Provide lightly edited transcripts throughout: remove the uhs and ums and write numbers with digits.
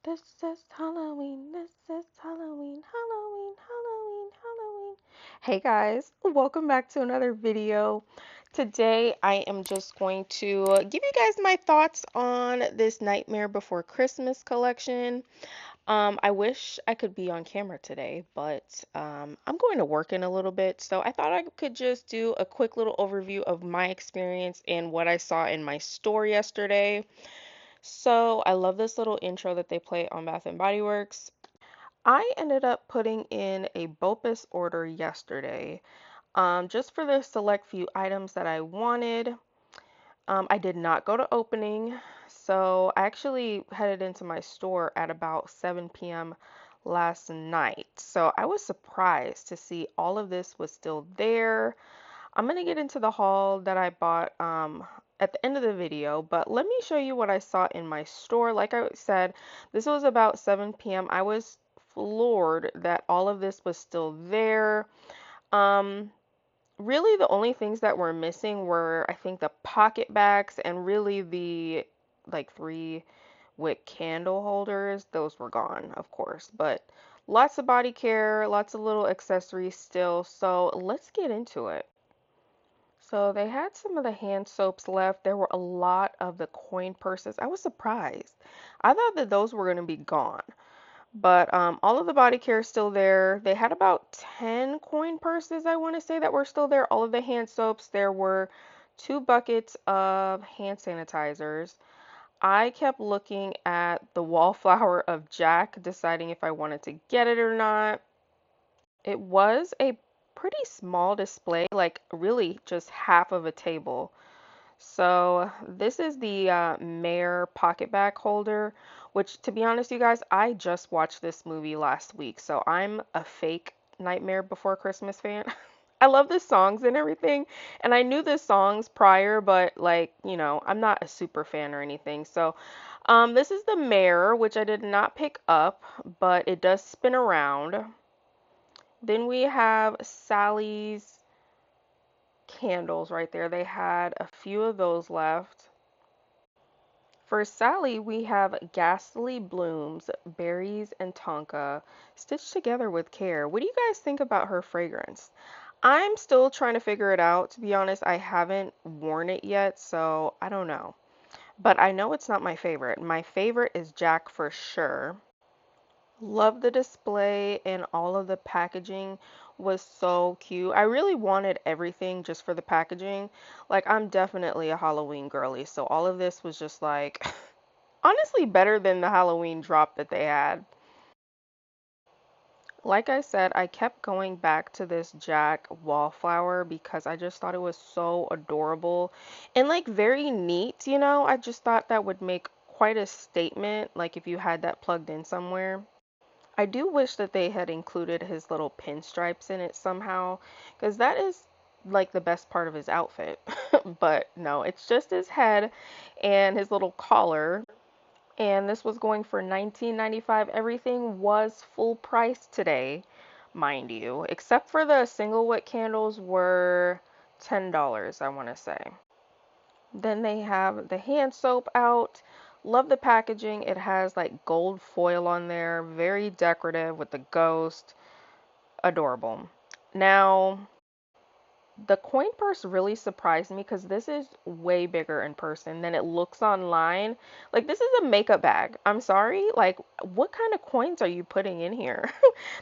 This is Halloween. This is Halloween. Halloween, Halloween, Halloween. Hey guys, welcome back to another video. Today I am just going to give you guys my thoughts on this Nightmare Before Christmas collection. I wish I could be on camera today, but I'm going to work in a little bit, so I thought I could just do a quick little overview of my experience and what I saw in my store yesterday. So I love this little intro that they play on Bath and Body Works. I ended up putting in a BOPUS order yesterday, just for the select few items that I wanted. I did not go to opening, so I actually headed into my store at about 7 p.m. last night. So I was surprised to see all of this was still there. I'm gonna get into the haul that I bought at the end of the video, but let me show you what I saw in my store. Like I said, this was about 7 p.m. I was floored that all of this was still there. Um, Really the only things that were missing were I think the pocket bags and really the like 3 wick candle holders. Those were gone, of course, but lots of body care, lots of little accessories still. So let's get into it. So they had some of the hand soaps left. There were a lot of the coin purses. I was surprised. I thought that those were going to be gone. But all of the body care is still there. They had about 10 coin purses, I want to say, that were still there. All of the hand soaps. There were 2 buckets of hand sanitizers. I kept looking at the wallflower of Jack, deciding if I wanted to get it or not. It was a pretty small display, like really just half of a table. So this is the Mare pocket bag holder, which to be honest, you guys, I just watched this movie last week, so I'm a fake Nightmare Before Christmas fan. I love the songs and everything, and I knew the songs prior, but like, I'm not a super fan or anything. So this is the Mare, which I did not pick up, but it does spin around. Then we have Sally's candles right there. They had a few of those left. For Sally, we have ghastly blooms, berries, and tonka stitched together with care. What do you guys think about her fragrance? I'm still trying to figure it out. To be honest, I haven't worn it yet, so I don't know. But I know it's not my favorite. My favorite is Jack for sure. Love the display and all of the packaging was so cute. I really wanted everything just for the packaging. Like, I'm definitely a Halloween girly, so all of this was just like honestly better than the Halloween drop that they had. Like I said, I kept going back to this Jack wallflower because I just thought it was so adorable and like very neat, I just thought that would make quite a statement, like if you had that plugged in somewhere. I do wish that they had included his little pinstripes in it somehow, because that is like the best part of his outfit. But no, it's just his head and his little collar. And this was going for $19.95. Everything was full price today, mind you, except for the single wick candles were $10, I want to say. Then they have the hand soap out. Love the packaging. It has like gold foil on there, very decorative with the ghost. Adorable. Now, the coin purse really surprised me because this is way bigger in person than it looks online. Like, this is a makeup bag. I'm sorry. Like, what kind of coins are you putting in here?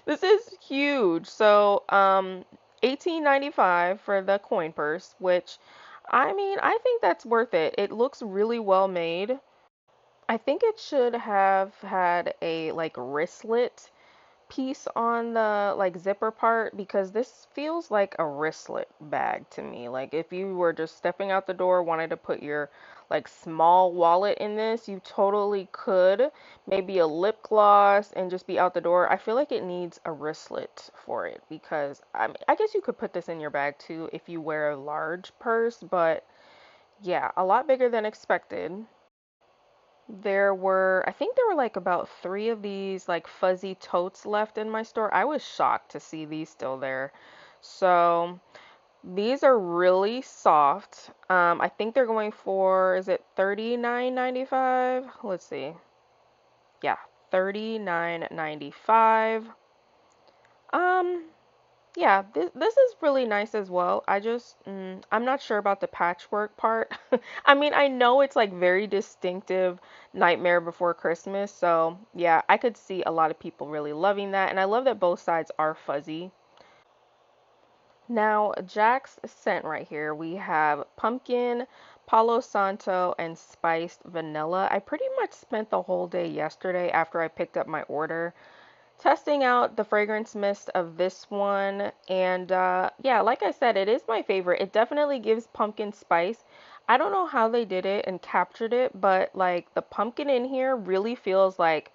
This is huge. So, 18.95 for the coin purse, which I mean, I think that's worth it. It looks really well made. I think it should have had a like wristlet piece on the like zipper part because this feels like a wristlet bag to me. Like if you were just stepping out the door, wanted to put your like small wallet in this, you totally could. Maybe a lip gloss and just be out the door. I feel like it needs a wristlet for it because I guess you could put this in your bag too if you wear a large purse, but yeah, a lot bigger than expected. I think there were like about 3 of these like fuzzy totes left in my store. I was shocked to see these still there. So these are really soft. I think they're going for, is it 39.95? Let's see. Yeah, $39.95. Um, yeah, this is really nice as well. I'm not sure about the patchwork part. I mean, I know it's like very distinctive Nightmare Before Christmas, so yeah, I could see a lot of people really loving that, and I love that both sides are fuzzy. Now, Jack's scent right here, we have pumpkin, Palo Santo, and spiced vanilla. I pretty much spent the whole day yesterday after I picked up my order testing out the fragrance mist of this one. And yeah, like I said, it is my favorite. It definitely gives pumpkin spice. I don't know how they did it and captured it, but like the pumpkin in here really feels like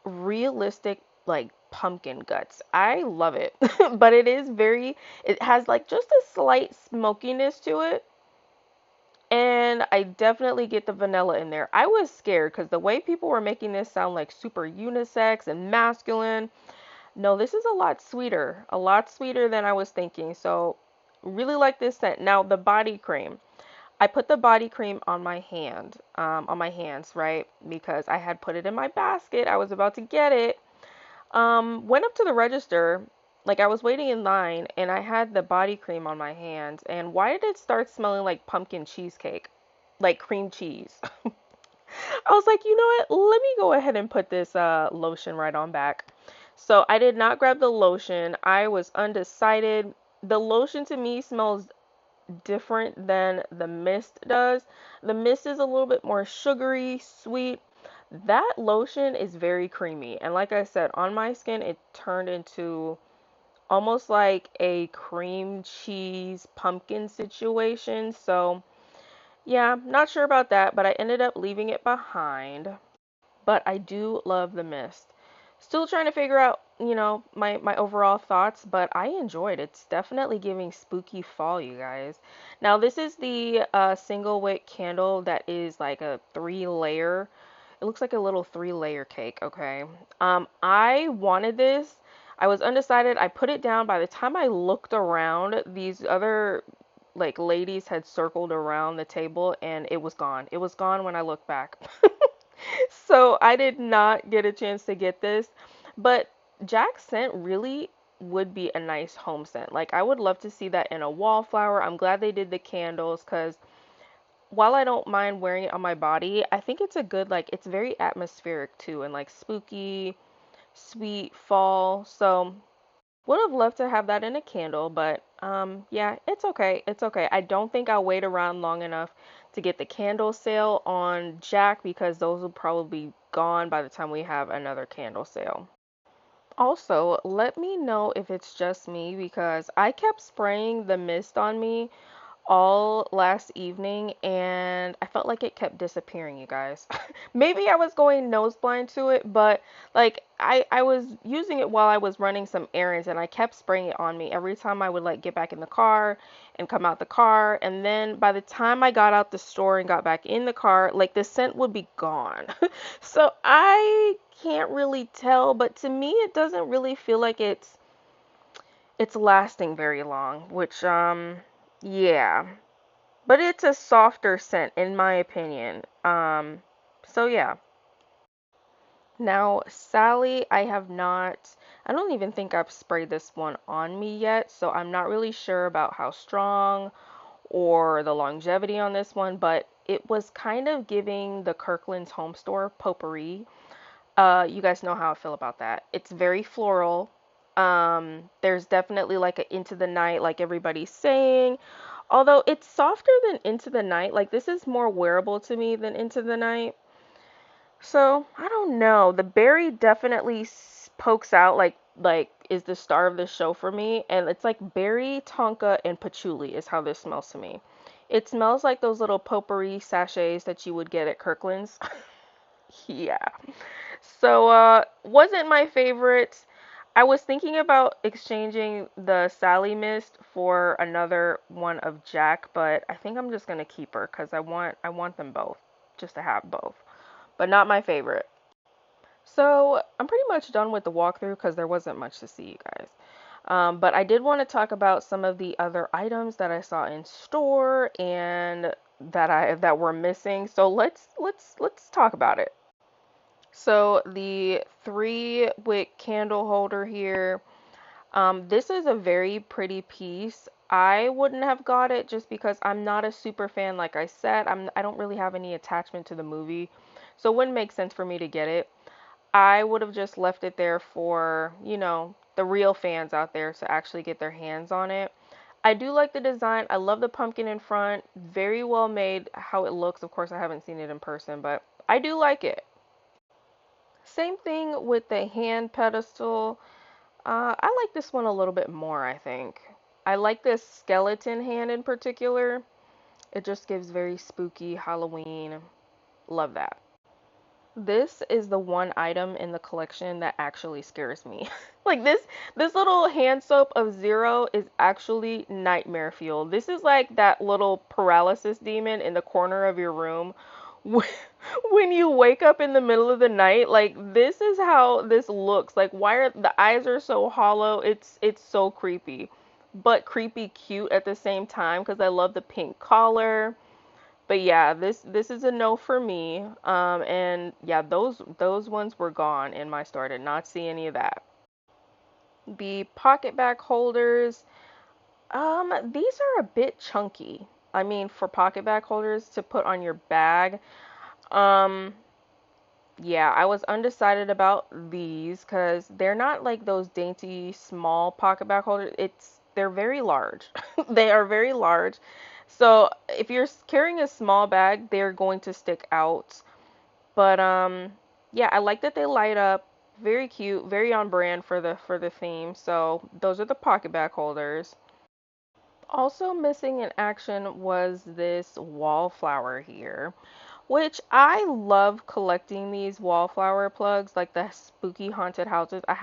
realistic, like pumpkin guts. I love it. But it has like just a slight smokiness to it. And I definitely get the vanilla in there. I was scared because the way people were making this sound like super unisex and masculine. No, this is a lot sweeter than I was thinking. So, really like this scent. Now, the body cream. I put the body cream on my on my hands, right? Because I had put it in my basket. I was about to get it. Went up to the register, like I was waiting in line, and I had the body cream on my hands. And why did it start smelling like pumpkin cheesecake? Like cream cheese. I was like, you know what? Let me go ahead and put this lotion right on back. So I did not grab the lotion. I was undecided. The lotion to me smells different than the mist does. The mist is a little bit more sugary, sweet. That lotion is very creamy. And like I said, on my skin, it turned into almost like a cream cheese pumpkin situation. So yeah, not sure about that, but I ended up leaving it behind. But I do love the mist. Still trying to figure out, my overall thoughts, but I enjoyed it. It's definitely giving spooky fall, you guys. Now, this is the single wick candle that is like a three-layer. It looks like a little three-layer cake, okay? I wanted this. I was undecided. I put it down. By the time I looked around, these other like ladies had circled around the table and it was gone. It was gone when I looked back. So I did not get a chance to get this, but Jack's scent really would be a nice home scent. Like I would love to see that in a wallflower. I'm glad they did the candles because while I don't mind wearing it on my body, I think it's a good like it's very atmospheric too and like spooky, sweet fall. So would have loved to have that in a candle, but yeah, it's okay. It's okay. I don't think I'll wait around long enough to get the candle sale on Jack because those will probably be gone by the time we have another candle sale. Also, let me know if it's just me because I kept spraying the mist on me all last evening and I felt like it kept disappearing, you guys. Maybe I was going nose blind to it, but like I was using it while I was running some errands and I kept spraying it on me every time I would like get back in the car and come out the car, and then by the time I got out the store and got back in the car, like the scent would be gone. So I can't really tell, but to me it doesn't really feel like it's lasting very long, which yeah. But it's a softer scent in my opinion. So yeah. Now, Sally, I don't even think I've sprayed this one on me yet, so I'm not really sure about how strong or the longevity on this one, but it was kind of giving the Kirkland's Home Store potpourri. You guys know how I feel about that. It's very floral. There's definitely like a Into the Night, like everybody's saying. Although it's softer than Into the Night, like this is more wearable to me than Into the Night. So I don't know. The berry definitely pokes out like is the star of the show for me, and it's like berry, tonka, and patchouli is how this smells to me. It smells like those little potpourri sachets that you would get at Kirkland's. Yeah. So, wasn't my favorite. I was thinking about exchanging the Sally Mist for another one of Jack, but I think I'm just gonna keep her because I want them both, just to have both. But not my favorite. So I'm pretty much done with the walkthrough because there wasn't much to see, you guys. But I did want to talk about some of the other items that I saw in store and that were missing. So let's talk about it. So the 3 wick candle holder here, this is a very pretty piece. I wouldn't have got it just because I'm not a super fan. Like I said, I don't really have any attachment to the movie, so it wouldn't make sense for me to get it. I would have just left it there for, the real fans out there to actually get their hands on it. I do like the design. I love the pumpkin in front. Very well made how it looks. Of course, I haven't seen it in person, but I do like it. Same thing with the hand pedestal. I like this one a little bit more, I think. I like this skeleton hand in particular. It just gives very spooky Halloween. Love that. This is the one item in the collection that actually scares me. Like this little hand soap of Zero is actually nightmare fuel. This is like that little paralysis demon in the corner of your room. When you wake up in the middle of the night, like this is how this looks. Like why are the eyes are so hollow? It's so creepy. But creepy cute at the same time because I love the pink collar. But yeah, this is a no for me. And yeah, those ones were gone in my store. I did not see any of that. The pocket bag holders, these are a bit chunky. I mean, for pocket bag holders to put on your bag. Um, yeah, I was undecided about these because they're not like those dainty small pocket bag holders. They're very large. They are very large. So if you're carrying a small bag, they're going to stick out. But yeah, I like that they light up. Very cute, very on brand for the theme. So those are the pocket bag holders. Also missing in action was this wallflower here, which I love collecting these wallflower plugs, like the spooky haunted houses. I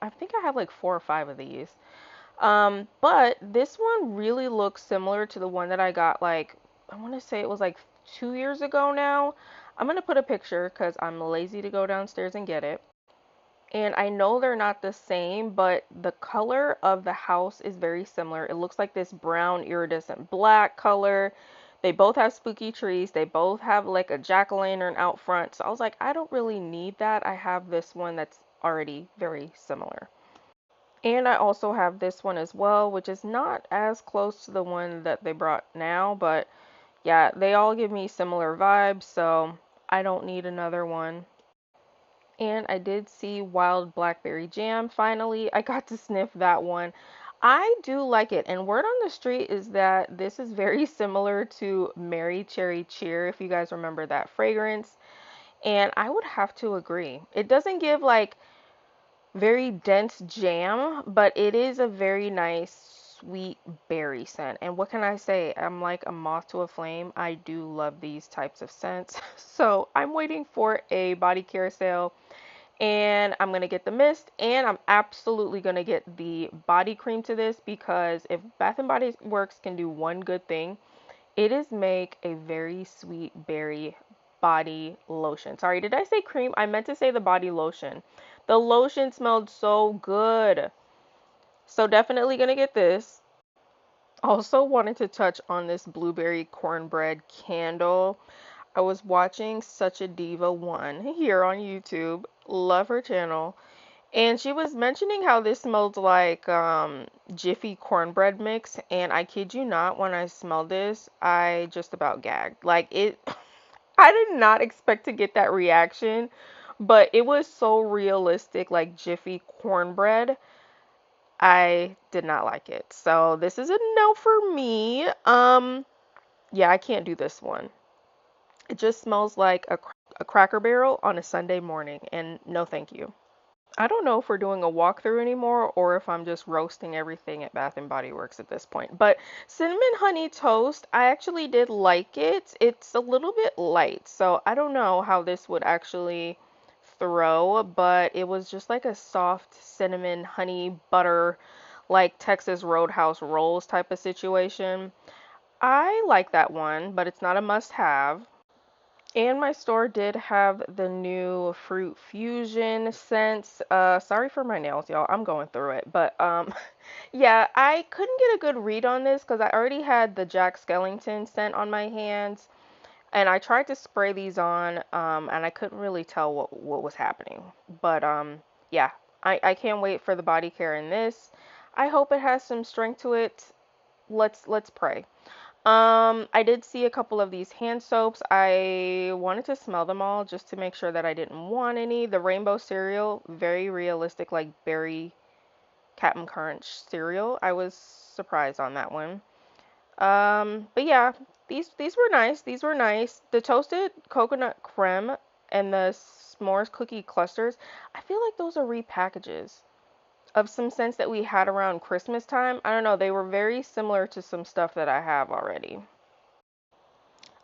think I have like 4 or 5 of these. But this one really looks similar to the one that I got like, I want to say it was like 2 years ago now. I'm gonna put a picture because I'm lazy to go downstairs and get it. And I know they're not the same, but the color of the house is very similar. It looks like this brown iridescent black color. They both have spooky trees. They both have like a jack-o'-lantern out front. So I was like, I don't really need that. I have this one that's already very similar. And I also have this one as well, which is not as close to the one that they brought now, but yeah, they all give me similar vibes, so I don't need another one. And I did see Wild Blackberry Jam. Finally, I got to sniff that one. I do like it, and word on the street is that this is very similar to Mary Cherry Cheer, if you guys remember that fragrance. And I would have to agree. It doesn't give like very dense jam, but it is a very nice sweet berry scent. And what can I say? I'm like a moth to a flame. I do love these types of scents. So I'm waiting for a body care sale and I'm gonna get the mist and I'm absolutely gonna get the body cream to this because if Bath and Body Works can do one good thing, it is make a very sweet berry body lotion. Sorry, did I say cream? I meant to say the body lotion. The lotion smelled so good. So definitely gonna get this. Also wanted to touch on this blueberry cornbread candle. I was watching Such a Diva 1 here on YouTube. Love her channel. And she was mentioning how this smelled like Jiffy cornbread mix. And I kid you not, when I smelled this, I just about gagged. Like it, I did not expect to get that reaction, but it was so realistic, like Jiffy cornbread. I did not like it. So this is a no for me. Yeah, I can't do this one. It just smells like a Cracker Barrel on a Sunday morning, and no thank you. I don't know if we're doing a walkthrough anymore or if I'm just roasting everything at Bath and Body Works at this point. But cinnamon honey toast, I actually did like it. It's a little bit light, so I don't know how this would actually throw, but it was just like a soft cinnamon honey butter, like Texas Roadhouse rolls type of situation. I like that one, but it's not a must have. And my store did have the new Fruit Fusion scents. Sorry for my nails, y'all. I'm going through it. But yeah, I couldn't get a good read on this because I already had the Jack Skellington scent on my hands. And I tried to spray these on, and I couldn't really tell what was happening. But yeah, I can't wait for the body care in this. I hope it has some strength to it. Let's pray. I did see a couple of these hand soaps. I wanted to smell them all just to make sure that I didn't want any. The rainbow cereal, very realistic, like berry Captain Crunch cereal. I was surprised on that one. But yeah, these were nice. These were nice. The toasted coconut creme and the s'mores cookie clusters, I feel like those are repackages of some scents that we had around Christmas time. I don't know, they were very similar to some stuff that I have already.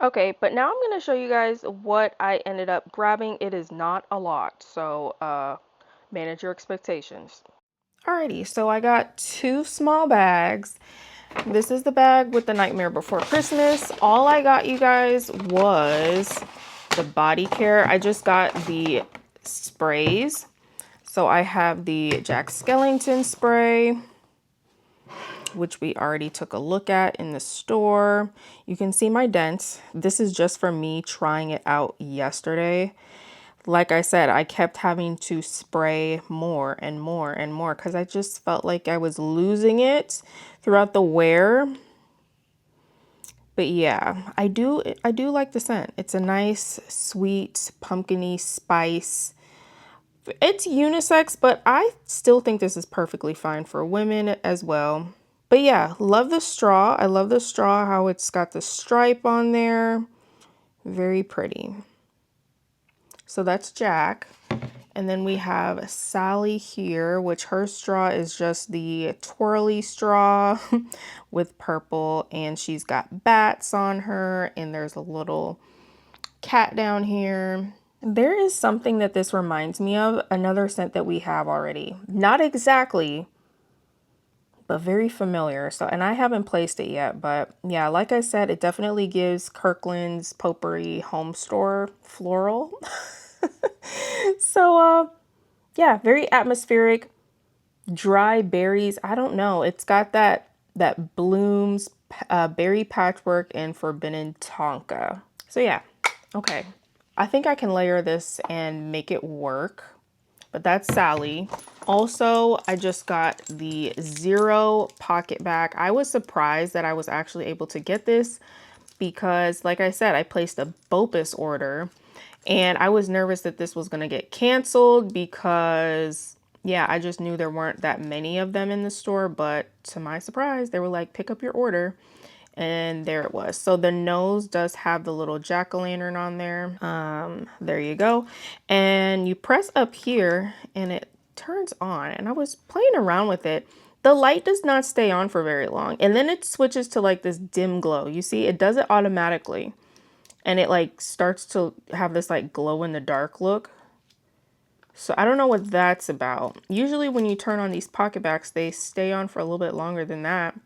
Okay, but now I'm going to show you guys what I ended up grabbing. It is not a lot, so manage your expectations. Alrighty, so I got 2 small bags. This is the bag with the Nightmare Before Christmas. All I got, you guys, was the body care. I just got the sprays. So I have the Jack Skellington spray, which we already took a look at in the store. You can see my dents. This is just for me trying it out yesterday. Like I said, I kept having to spray more and more and more because I just felt like I was losing it throughout the wear. But yeah, I do like the scent. It's a nice, sweet, pumpkin-y spice. It's unisex, but I still think this is perfectly fine for women as well. But yeah, love the straw. I love the straw, how it's got the stripe on there. Very pretty. So that's Jack. And then we have Sally here, which her straw is just the twirly straw with purple. And she's got bats on her. And there's a little cat down here. There is something that this reminds me of. Another scent that we have already. Not exactly, but very familiar. So, and I haven't placed it yet, but yeah, like I said, it definitely gives Kirkland's Potpourri home store floral. So, yeah, very atmospheric, dry berries. I don't know. It's got that blooms, berry patchwork, and forbidden tonka. So yeah, okay. I think I can layer this and make it work. But that's Sally. Also, I just got the Zero pocket bag. I was surprised that I was actually able to get this because, like I said, I placed a BOPUS order and I was nervous that this was going to get canceled because, yeah, I just knew there weren't that many of them in the store. But to my surprise, they were like, pick up your order. And there it was. So the nose does have the little jack-o'-lantern on there. There you go. And you press up here and it turns on. And I was playing around with it. The light does not stay on for very long. And then it switches to like this dim glow. You see, it does it automatically. And it like starts to have this like glow in the dark look. So I don't know what that's about. Usually when you turn on these pocket backs, they stay on for a little bit longer than that.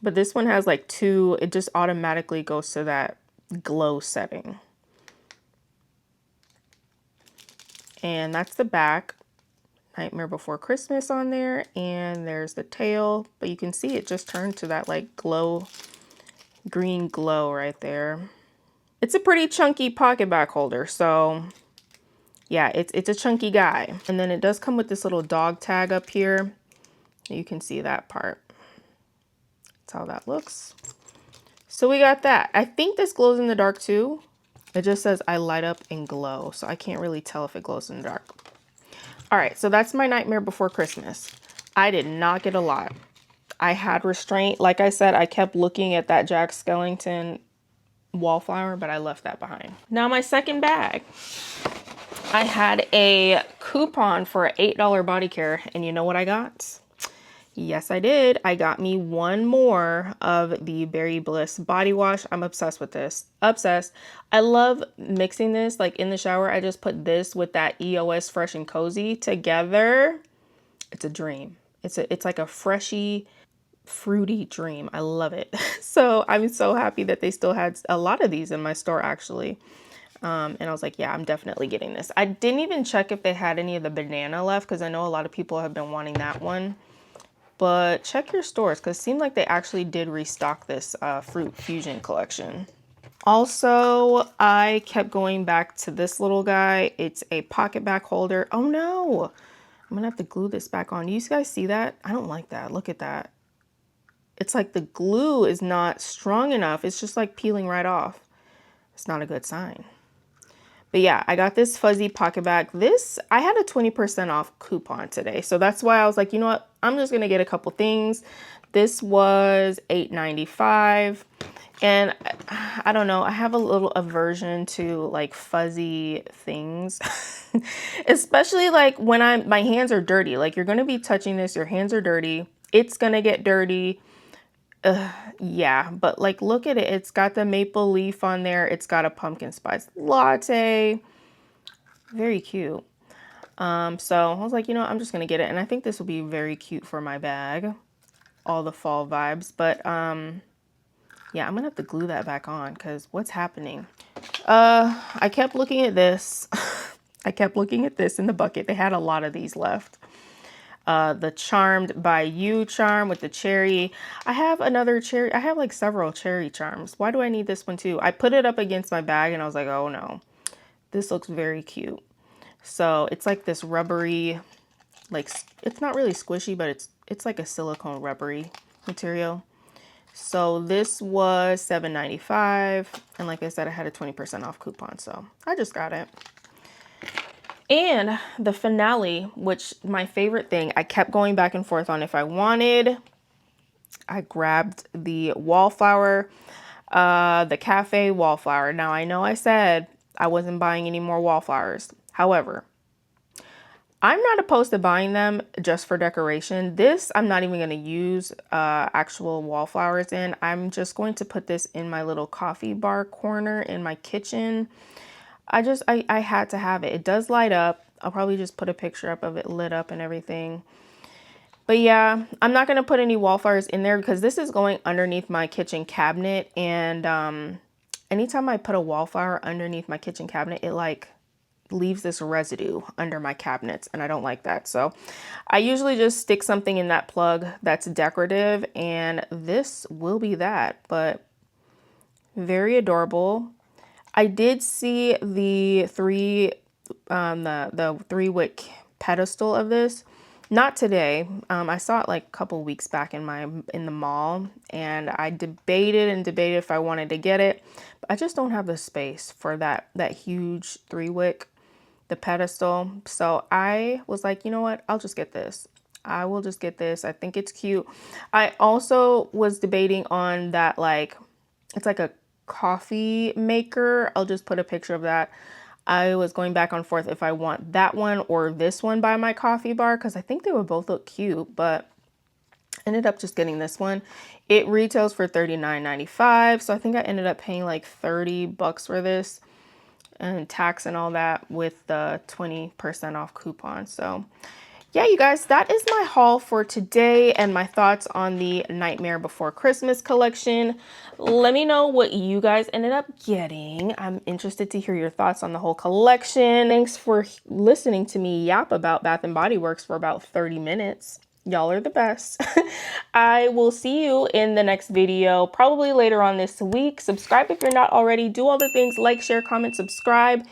But this one has like 2, it just automatically goes to that glow setting. And that's the back. Nightmare Before Christmas on there. And there's the tail. But you can see it just turned to that like glow, green glow right there. It's a pretty chunky pocket back holder. So yeah, it's a chunky guy. And then it does come with this little dog tag up here. You can see that part. That's how that looks. So we got that. I think this glows in the dark too. It just says I light up and glow. So I can't really tell if it glows in the dark. All right, so that's my Nightmare Before Christmas. I did not get a lot. I had restraint. Like I said, I kept looking at that Jack Skellington wallflower, but I left that behind. Now my second bag. I had a coupon for an $8 body care, and you know what I got? Yes, I did. I got me one more of the Berry Bliss body wash. I'm obsessed with this. Obsessed. I love mixing this like in the shower. I just put this with that EOS Fresh and Cozy together. It's a dream. It's like a freshy, fruity dream. I love it. So I'm so happy that they still had a lot of these in my store actually. And I was like, yeah, I'm definitely getting this. I didn't even check if they had any of the banana left because I know a lot of people have been wanting that one. But check your stores because it seemed like they actually did restock this Fruit Fusion collection. Also, I kept going back to this little guy. It's a pocket back holder. Oh no, I'm gonna have to glue this back on. You guys see that? I don't like that. Look at that. It's like the glue is not strong enough. It's just like peeling right off. It's not a good sign. But yeah, I got this fuzzy pocket bag. This, I had a 20% off coupon today. So that's why I was like, you know what? I'm just going to get a couple things. This was $8.95. And I don't know, I have a little aversion to like fuzzy things, especially like when my hands are dirty. Like you're going to be touching this, your hands are dirty. It's going to get dirty. Yeah, but like look at it. It's got the maple leaf on there. It's got a pumpkin spice latte. Very cute. So I was like, you know, I'm just gonna get it, and I think this will be very cute for my bag. All the fall vibes, but yeah, I'm gonna have to glue that back on because what's happening? I kept looking at this. I kept looking at this in the bucket. They had a lot of these left. The Charmed by You charm with the cherry. I have another cherry. I have like several cherry charms. Why do I need this one too? I put it up against my bag and I was like, oh no, this looks very cute. So it's like this rubbery, like it's not really squishy, but it's like a silicone rubbery material. So this was $7.95, and like I said, I had a 20% off coupon, so I just got it. And the finale, which my favorite thing, I kept going back and forth on if I wanted. I grabbed the wallflower, the cafe wallflower. Now I know I said I wasn't buying any more wallflowers. However, I'm not opposed to buying them just for decoration. This, I'm not even going to use actual wallflowers in. I'm just going to put this in my little coffee bar corner in my kitchen. I had to have it. It does light up. I'll probably just put a picture up of it lit up and everything. But yeah, I'm not going to put any wallflowers in there because this is going underneath my kitchen cabinet. And anytime I put a wallflower underneath my kitchen cabinet, it like leaves this residue under my cabinets, and I don't like that. So I usually just stick something in that plug that's decorative, and this will be that. But very adorable. I did see the the 3-wick pedestal of this. Not today. I saw it like a couple weeks back in the mall, and I debated and debated if I wanted to get it, but I just don't have the space for that huge 3-wick, the pedestal. So I was like, you know what? I'll just get this. I will just get this. I think it's cute. I also was debating on that, like, it's like a coffee maker. I'll just put a picture of that. I was going back and forth if I want that one or this one by my coffee bar because I think they would both look cute, but ended up just getting this one. It retails for $39.95, so I think I ended up paying like $30 for this and tax and all that with the 20% off coupon. So yeah, you guys, that is my haul for today and my thoughts on the Nightmare Before Christmas collection. Let me know what you guys ended up getting. I'm interested to hear your thoughts on the whole collection. Thanks for listening to me yap about Bath & Body Works for about 30 minutes. Y'all are the best. I will see you in the next video, probably later on this week. Subscribe if you're not already. Do all the things, like, share, comment, subscribe.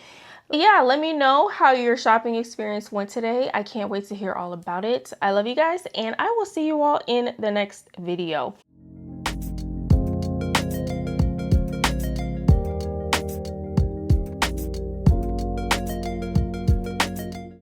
Yeah, let me know how your shopping experience went today. I can't wait to hear all about it. I love you guys, and I will see you all in the next video.